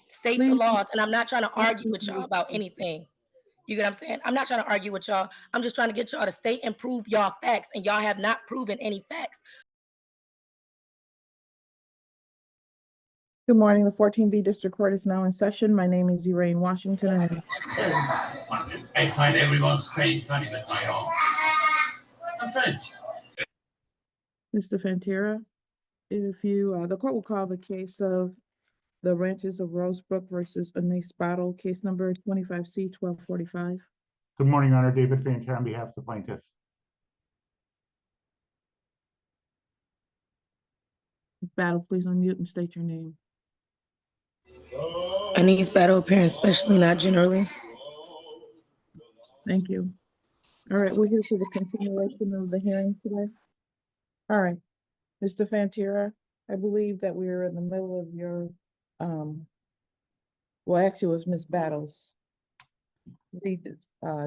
state the laws, and I'm not trying to argue with y'all about anything. You get what I'm saying? I'm not trying to argue with y'all. I'm just trying to get y'all to state and prove y'all facts, and y'all have not proven any facts. Good morning. The 14B District Court is now in session. My name is Elaine Washington. And I find everyone's very funny but my own. I'm French. Mr. Fantera, if you, the court will call the case of the Ranches of Rosebrook versus Anais Battle, case number 25C-1245. Good morning, Your Honor. David Fantera on behalf of the plaintiff. Battle, please unmute and state your name. Anais Battle, appearing especially, not generally. Thank you. All right, we're here for the continuation of the hearing today. All right, Mr. Fantera, I believe that we're in the middle of your, well, actually it was Ms. Battle's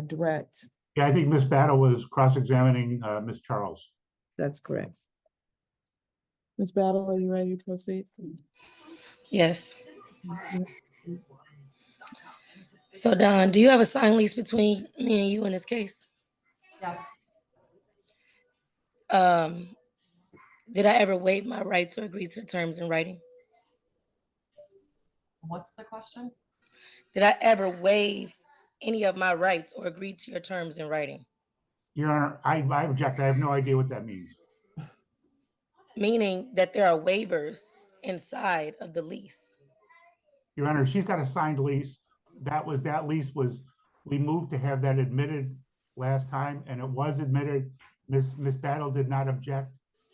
direct. Yeah, I think Ms. Battle was cross-examining Ms. Charles. That's correct. Ms. Battle, are you ready to proceed? Yes. So, Don, do you have a signed lease between me and you in this case? Yes. Did I ever waive my rights or agree to the terms in writing? What's the question? Did I ever waive any of my rights or agree to your terms in writing? Your Honor, I object. I have no idea what that means. Meaning that there are waivers inside of the lease. Your Honor, she's got a signed lease. That lease was, we moved to have that admitted last time, and it was admitted. Ms. Battle did not object.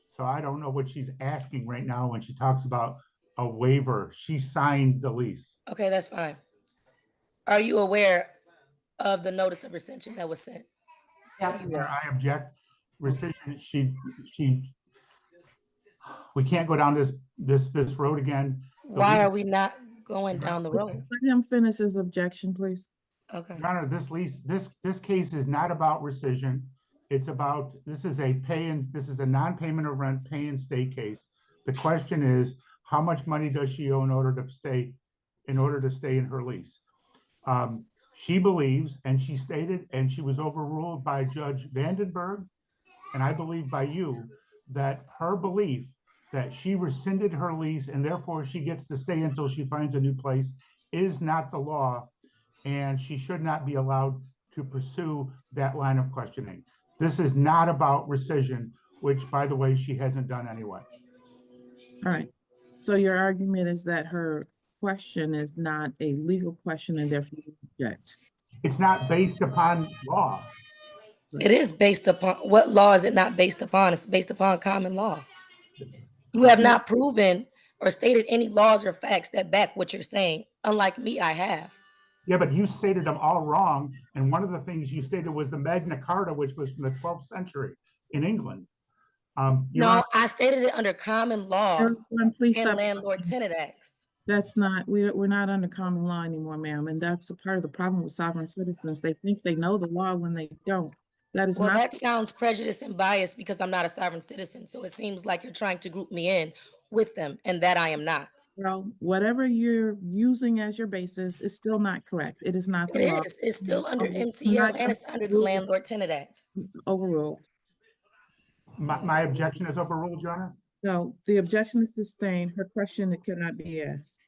So I don't know what she's asking right now when she talks about a waiver. She signed the lease. Okay, that's fine. Are you aware of the notice of rescission that was sent? Yes. I object. Rescission, we can't go down this road again. Why are we not going down the road? Let him finish his objection, please. Okay. Your Honor, this lease, this case is not about rescission. It's about, this is a non-payment of rent, pay and stay case. The question is, how much money does she owe in order to stay in her lease? She believes, and she stated, and she was overruled by Judge Vandenberg, and I believe by you, that her belief that she rescinded her lease and therefore she gets to stay until she finds a new place is not the law, and she should not be allowed to pursue that line of questioning. This is not about rescission, which, by the way, she hasn't done anyway. All right. So your argument is that her question is not a legal question and therefore you object. It's not based upon law. It is based upon, what law is it not based upon? It's based upon common law. You have not proven or stated any laws or facts that back what you're saying. Unlike me, I have. Yeah, but you stated them all wrong. And one of the things you stated was the Magna Carta, which was from the 12th century in England. No, I stated it under common law and landlord-tenant acts. That's not, we're not under common law anymore, ma'am. And that's a part of the problem with sovereign citizens. They think they know the law when they don't. That is well, not. That sounds prejudiced and biased because I'm not a sovereign citizen. So it seems like you're trying to group me in with them, and that I am not. Well, whatever you're using as your basis is still not correct. It is not the law. It's still under MCL and it's under the Landlord-Tenant Act. Overruled. My objection is overruled, Your Honor? No, the objection is sustained. Her question that cannot be asked.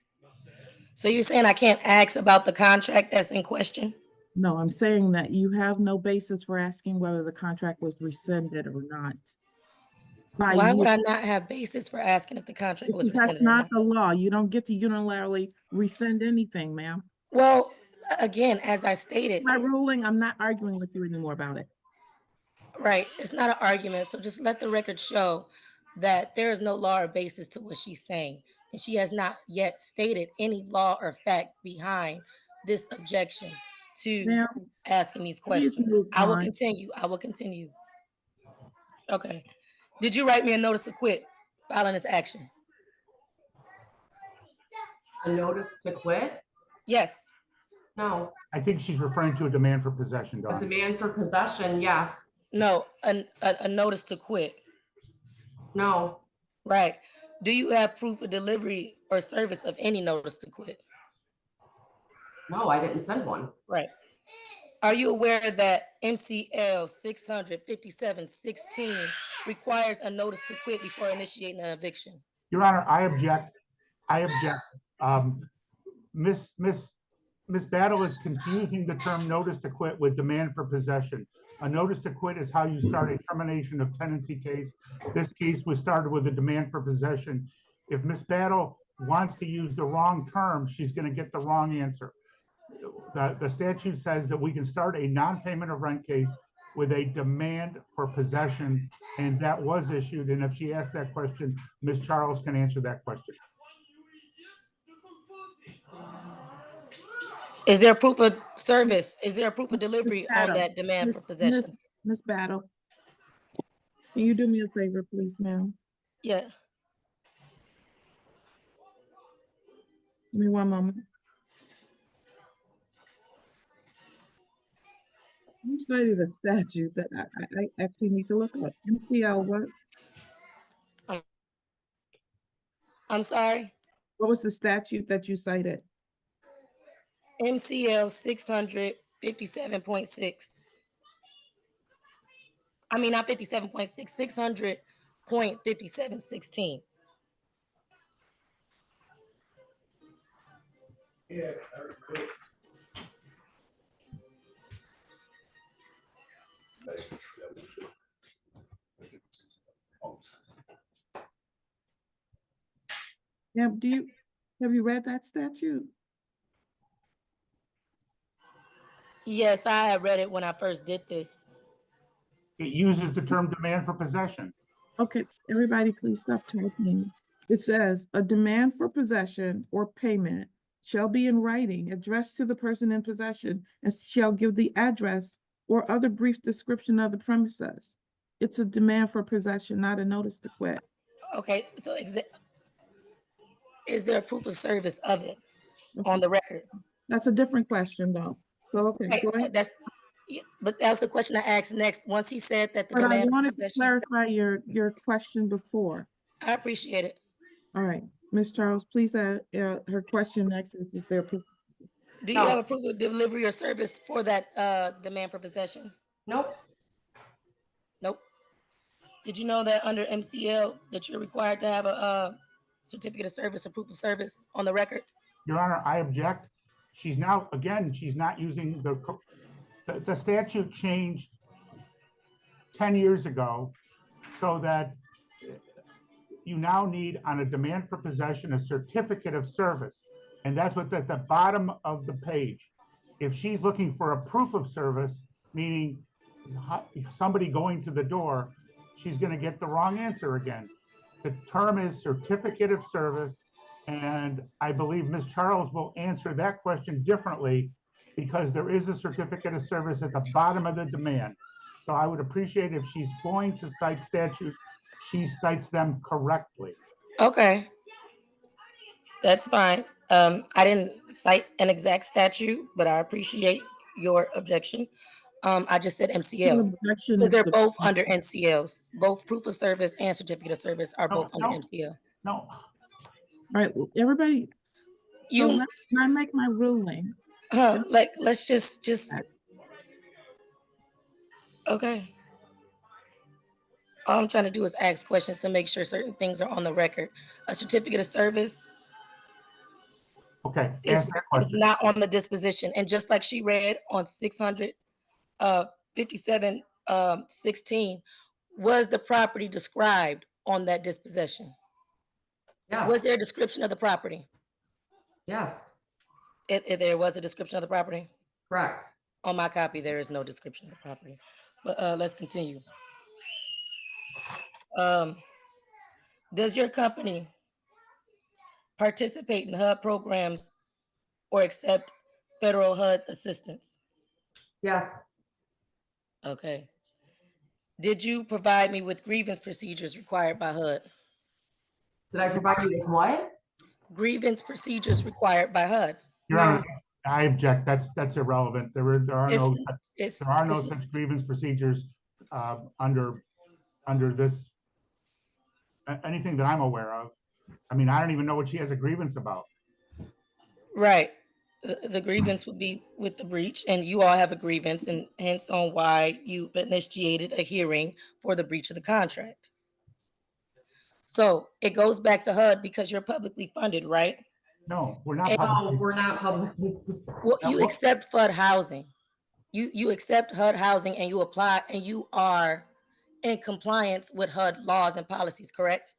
So you're saying I can't ask about the contract that's in question? No, I'm saying that you have no basis for asking whether the contract was rescinded or not. Why would I not have basis for asking if the contract was rescinded? That's not the law. You don't get to unilaterally rescind anything, ma'am. Well, again, as I stated, my ruling, I'm not arguing with you anymore about it. Right. It's not an argument. So just let the record show that there is no law or basis to what she's saying. And she has not yet stated any law or fact behind this objection to asking these questions. I will continue. Okay. Did you write me a notice to quit filing this action? A notice to quit? Yes. No. I think she's referring to a demand for possession, Dawn. A demand for possession, yes. No, a notice to quit. No. Right. Do you have proof of delivery or service of any notice to quit? No, I didn't send one. Right. Are you aware that MCL 657-16 requires a notice to quit before initiating an eviction? Your Honor, I object. I object. Miss Battle is confusing the term notice to quit with demand for possession. A notice to quit is how you start a termination of tenancy case. This case was started with a demand for possession. If Miss Battle wants to use the wrong term, she's going to get the wrong answer. The statute says that we can start a non-payment of rent case with a demand for possession, and that was issued. And if she asked that question, Ms. Charles can answer that question. Is there proof of service? Is there a proof of delivery on Battle. that demand for Miss possession? Miss Battle, can you do me a favor, please, ma'am? Yeah. Give me one moment. You cited a statute that I actually need to look up. MCL, I'm sorry. what was the statute that you cited? MCL 657.6. I mean, not 57.6, 600.5716. Yeah, have you read that statute? Yes, I had read it when I first did this. It uses the term demand for possession. Okay, everybody, please stop talking. It says, a demand for possession or payment shall be in writing, addressed to the person in possession, and shall give the address or other brief description of the premises. It's a demand for possession, not a notice to quit. Okay, so is there a proof of service of it Okay. on the record? That's a different question, though. So, okay, Right, go ahead. but that's the question I asked next. Once he said that the But I demand for wanted to possession, clarify your question before. I appreciate it. All right, Ms. Charles, please, her question next is there proof? Do you No. have a proof of delivery or service for that demand for possession? Nope. Nope. Did you know that under MCL that you're required to have a certificate of service or proof of service on the record? Your Honor, I object. She's now, again, she's not using the statute changed 10 years ago so that you now need on a demand for possession, a certificate of service. And that's what's at the bottom of the page. If she's looking for a proof of service, meaning somebody going to the door, she's going to get the wrong answer again. The term is certificate of service. And I believe Ms. Charles will answer that question differently because there is a certificate of service at the bottom of the demand. So I would appreciate if she's going to cite statutes, she cites them correctly. Okay. That's fine. I didn't cite an exact statute, but I appreciate your objection. I just said MCL because they're both under MCLs. Both proof of service and certificate of service are both under MCL. No. All right, everybody, so let's not make my ruling. Let's just okay. All I'm trying to do is ask questions to make sure certain things are on the record. A certificate of service Okay. is not on the disposition. And just like she read on 657-16, was the property described on that disposition? Yes. Was there a description of the property? Yes. If there was a description of the property? Correct. On my copy, there is no description of the property. But let's continue. Does your company participate in HUD programs or accept federal HUD assistance? Yes. Okay. Did you provide me with grievance procedures required by HUD? Did I provide you with what? Grievance procedures required by HUD. Your Honor, I object. That's irrelevant. There are no such grievance procedures under this, anything that I'm aware of. I mean, I don't even know what she has a grievance about. Right. The grievance would be with the breach, and you all have a grievance, and hence on why you initiated a hearing for the breach of the contract. So it goes back to HUD because you're publicly funded, right? No, we're not And- No, public. we're not public. Well, Now, you what- accept FUD housing. You accept HUD housing and you apply and you are in compliance with HUD laws and policies, correct?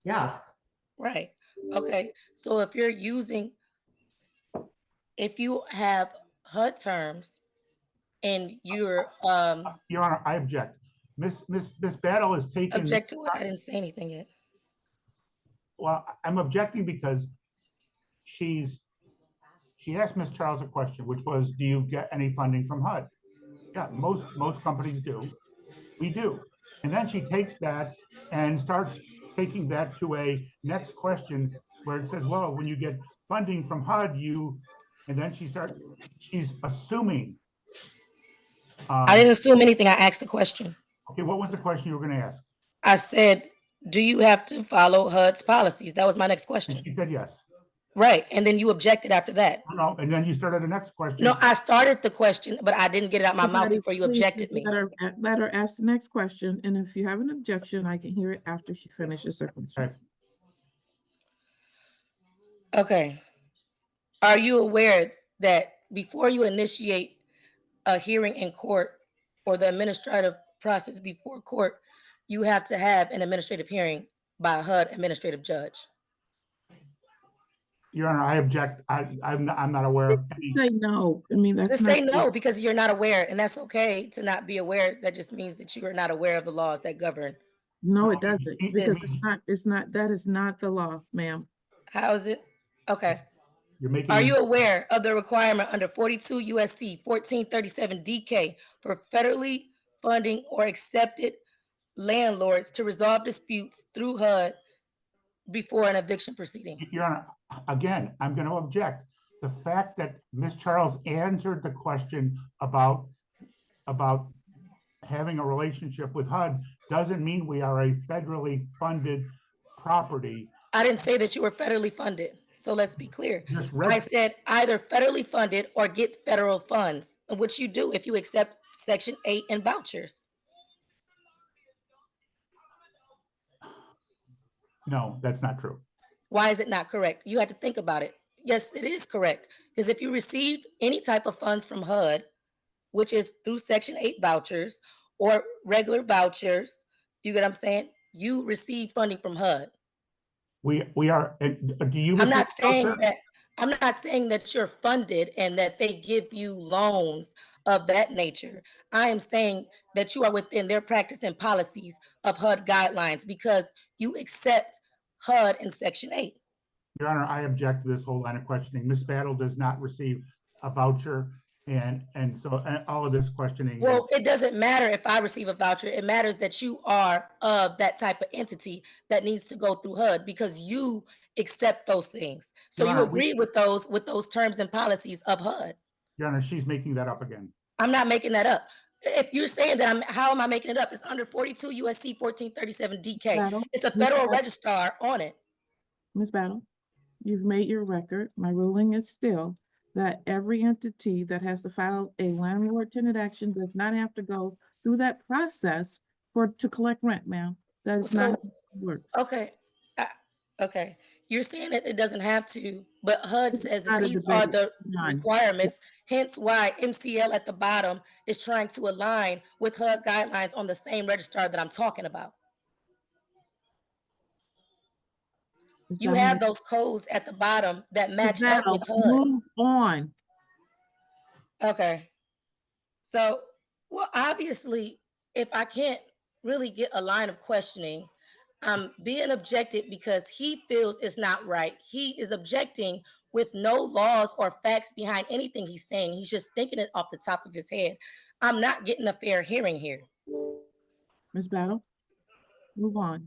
Yes. Right. Okay. So if you're using, if you have HUD terms and you're Your Honor, I object. Miss Battle is taking. object to it, I didn't say anything yet. Well, I'm objecting because she asked Miss Charles a question, which was, do you get any funding from HUD? Yeah, most companies do. We do. And then she takes that and starts taking that to a next question where it says, well, when you get funding from HUD, and then she's assuming. I didn't assume anything. I asked the question. Okay, what was the question you were going to ask? I said, do you have to follow HUD's policies? That was my next And question. she said yes. Right. And then you objected after that. No, and then you started the next question. No, I started the question, but I didn't get it out my mouth Everybody, before you please objected just me. let her ask the next question, and if you have an objection, I can hear it after she finishes her question. Okay. Okay. Are you aware that before you initiate a hearing in court or the administrative process before court, you have to have an administrative hearing by a HUD administrative judge? Your Honor, I object. I'm not aware of any. Say no. I mean, that's Just not. say no because you're not aware, and that's okay to not be aware. That just means that you are not aware of the laws that govern. No, it doesn't, because This- that is not the law, ma'am. How is it? Okay. You're making. Are you aware of the requirement under 42 USC 1437 DK for federally funding or accepted landlords to resolve disputes through HUD before an eviction proceeding? Your Honor, again, I'm going to object. The fact that Ms. Charles answered the question about having a relationship with HUD doesn't mean we are a federally funded property. I didn't say that you were federally funded. So let's be clear. Just I read, said either federally funded or get federal funds, which you do if you accept Section 8 and vouchers. no, that's not true. Why is it not correct? You had to think about it. Yes, it is correct. Because if you received any type of funds from HUD, which is through Section 8 vouchers or regular vouchers, you get what I'm saying? You receive funding from HUD. We are, do you? I'm not receive saying voucher? that I'm not saying that you're funded and that they give you loans of that nature. I am saying that you are within their practice and policies of HUD guidelines because you accept HUD in Section 8. Your Honor, I object to this whole line of questioning. Ms. Battle does not receive a voucher, and so all of this questioning is. Well, it doesn't matter if I receive a voucher. It matters that you are of that type of entity that needs to go through HUD because you accept those things. So Your you Honor, agree with those terms and policies of HUD. Your Honor, she's making that up again. I'm not making that up. If you're saying that how am I making it up? It's under 42 USC 1437 DK. Battle, It's a Ms. federal Battle. registrar on it. Ms. Battle, you've made your record. My ruling is still that every entity that has to file a landlord tenant action does not have to go through that process to collect rent, ma'am. That is not how it works. Okay. Okay. You're saying that it doesn't have to, but HUD This is says that not a these are debate. the None. requirements, hence why MCL at the bottom is trying to align with HUD guidelines on the same registrar that I'm talking about. You have those codes at the bottom that match up with HUD. Move on. Okay. So, well, obviously, if I can't really get a line of questioning, I'm being objected because he feels it's not right. He is objecting with no laws or facts behind anything he's saying. He's just thinking it off the top of his head. I'm not getting a fair hearing here. Ms. Battle, move on.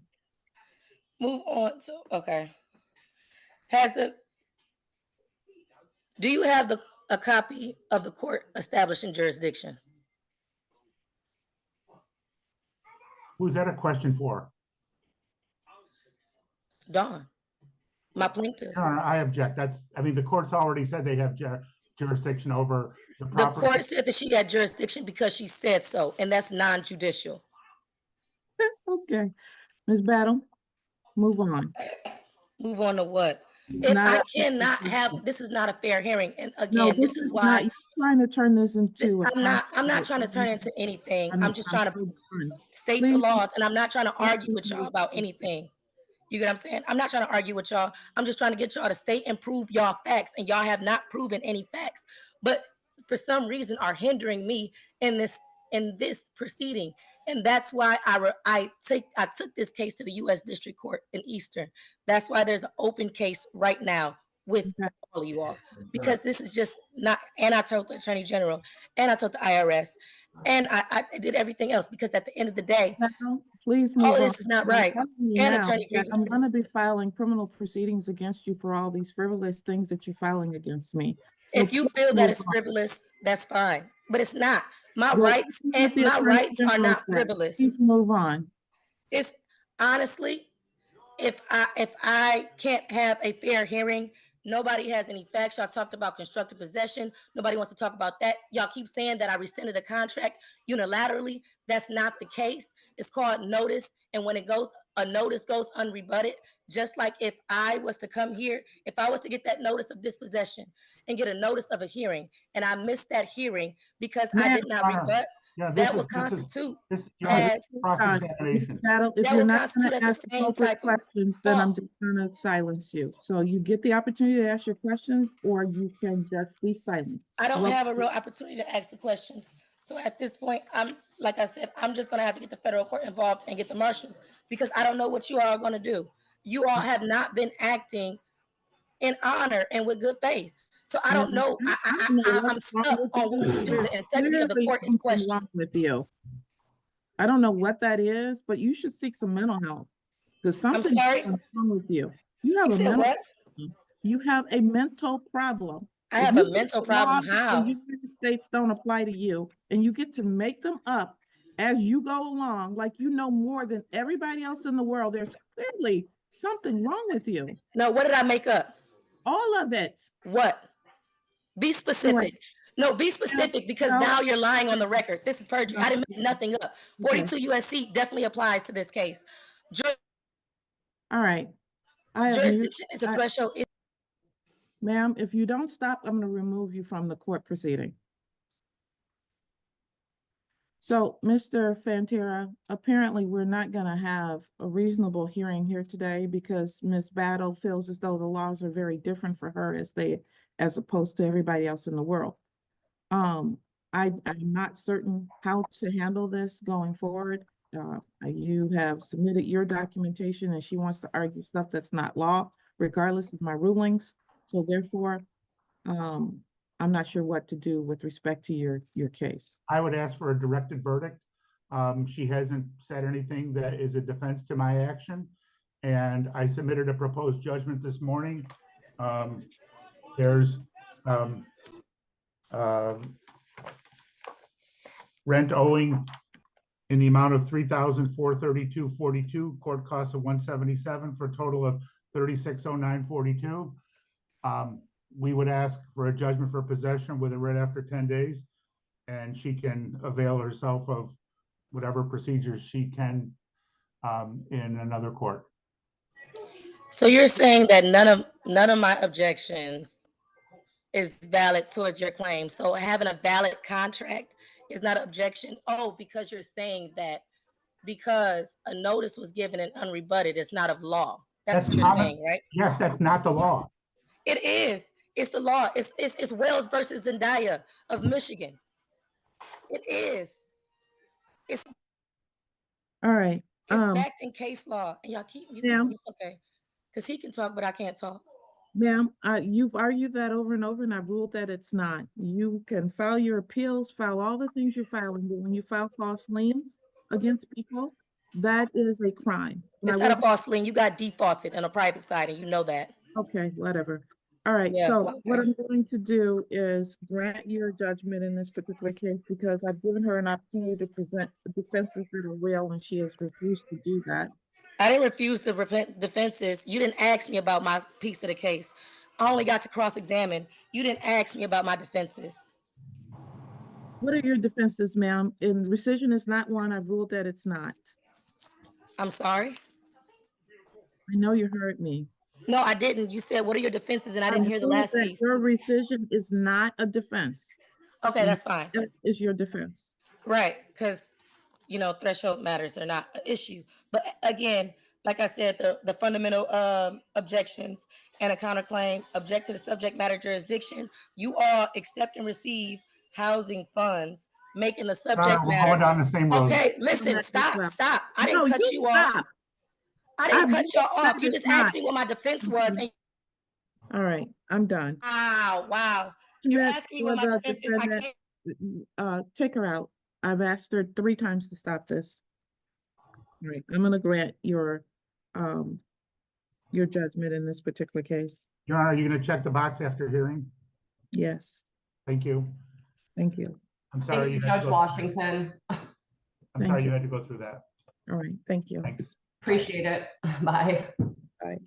Move on to, okay. Do you have a copy of the court establishing jurisdiction? Who's that a question for? Dawn. My plaintiff. Your Honor, I object. I mean, the court's already said they have jurisdiction over the The property. court said that she had jurisdiction because she said so, and that's non-judicial. Okay, Ms. Battle, move on. Move on to what? It's If not I a- cannot have, this is not a fair hearing. And No, again, this is not, why you're trying to turn this into a. I'm not trying to turn it into anything. I'm just trying to so done. state the Please, laws, and I'm not trying to argue with y'all please. about anything. You get what I'm saying? I'm not trying to argue with y'all. I'm just trying to get y'all to state and prove y'all facts, and y'all have not proven any facts. But for some reason are hindering me in this proceeding. And that's why I took this case to the U.S. District Court in Eastern. That's why there's an open case right now with Okay. all of you all, because this is just not. And I told the Attorney General, and I told the IRS, and I did everything else, because at the end of the day, Battle, please all move of on. this is not I'm right. telling you And now attorney that I'm gonna grievances. be filing criminal proceedings against you for all these frivolous things that you're filing against me. So If you please feel that move it's on. frivolous, that's fine. But it's not. My Well, rights this is and what the my Attorney rights are General not said. frivolous. Please move on. It's honestly, if I can't have a fair hearing, nobody has any facts. Y'all talked about constructive possession. Nobody wants to talk about that. Y'all keep saying that I rescinded a contract unilaterally. That's not the case. It's called notice. And when a notice goes unrebutted, just like if I was to come here, if I was to get that notice of dispossession and get a notice of a hearing, and I missed that hearing because I Ma'am, did not rebut, Yeah, that would constitute as cross-examination. Battle, if that you're would not constitute gonna as the ask same appropriate type of questions, then I'm fault. just gonna silence you. So you get the opportunity to ask your questions, or you can just be silenced. I don't Well, have a real opportunity to ask the questions. So at this point, like I said, I'm just gonna have to get the federal court involved and get the marshals, because I don't know what you all are gonna do. You all have not been acting in honor and with good faith. So I don't know. I don't know I'm what's wrong stuck with on what to you. do. There's The integrity of the clearly court is something wrong questioned. with you. I don't know what that is, but you should seek some mental health, because I'm something's sorry. wrong with you. You have You a said mental what? problem. You have a mental problem. I If have a you think mental the problem. laws of the How? United States don't apply to you, and you get to make them up as you go along, like you know more than everybody else in the world, there's clearly something wrong with you. No, what did I make up? All of it. What? Be Anyway, specific. No, be specific, because no, now you're lying on the record. This is perjury. I no. didn't make nothing up. Okay. 42 USC definitely applies to this case. All right. I have Jurisdiction is a threshold. Ma'am, if you don't stop, I'm going to remove you from the court proceeding. So, Mr. Fantera, apparently we're not going to have a reasonable hearing here today, because Ms. Battle feels as though the laws are very different for her as opposed to everybody else in the world. I'm not certain how to handle this going forward. You have submitted your documentation, and she wants to argue stuff that's not law, regardless of my rulings. So therefore, I'm not sure what to do with respect to your case. I would ask for a directed verdict. She hasn't said anything that is a defense to my action, and I submitted a proposed judgment this morning. There's rent owing in the amount of $3,432.42, court costs of $177 for a total of $3609.42. We would ask for a judgment for possession with a writ after 10 days, and she can avail herself of whatever procedures she can in another court. So you're saying that none of my objections is valid towards your claim. So having a valid contract is not an objection. Oh, because you're saying that because a notice was given and unrebutted, it's not of law. That's what you're saying, right? Yes, that's not the law. It is. It's the law. It's Wells versus Zendaya of Michigan. It is. It's All right. backed in case law. And y'all keep Ma'am. it's okay. Because he can talk, but I can't talk. Ma'am, you've argued that over and over, and I've ruled that it's not. You can file your appeals, file all the things you're filing, but when you file false liens against people, that is a crime. It's not a false lien. You got defaulted on a private side, and you know that. Okay, whatever. All right, Yeah, so okay. what I'm going to do is grant your judgment in this particular case, because I've given her an opportunity to present defenses that are real, and she has refused to do that. I didn't refuse to repent defenses. You didn't ask me about my piece of the case. I only got to cross-examine. You didn't ask me about my defenses. What are your defenses, ma'am? And rescission is not one. I've ruled that it's not. I'm sorry. I know you heard me. No, I didn't. You said, what are your defenses? And I didn't hear the ruled last that piece. your rescission is not a defense. Okay, that's fine. That is your defense. Right, because, you know, threshold matters are not an issue. But again, like I said, the fundamental objections and a counterclaim, object to the subject matter jurisdiction. You all accept and receive housing funds, making the Your Honor, subject we're matter. going down the same road. Okay, listen, Let stop. this I didn't cut you off. stop. I didn't I've cut y'all said off. You it's just asked not. me what my defense was. And All right, I'm done. wow. You're asking me what my defense is. I can't. Take her out. I've asked her 3 times to stop this. All right, I'm gonna grant your judgment in this particular case. Your Honor, are you gonna check the box after hearing? Yes, Thank you. thank you. I'm sorry. Thank you, you had to Judge go- Washington. I'm Thank sorry you. you had to go through that. All right, thank you. Thanks. Appreciate it. Bye. Bye.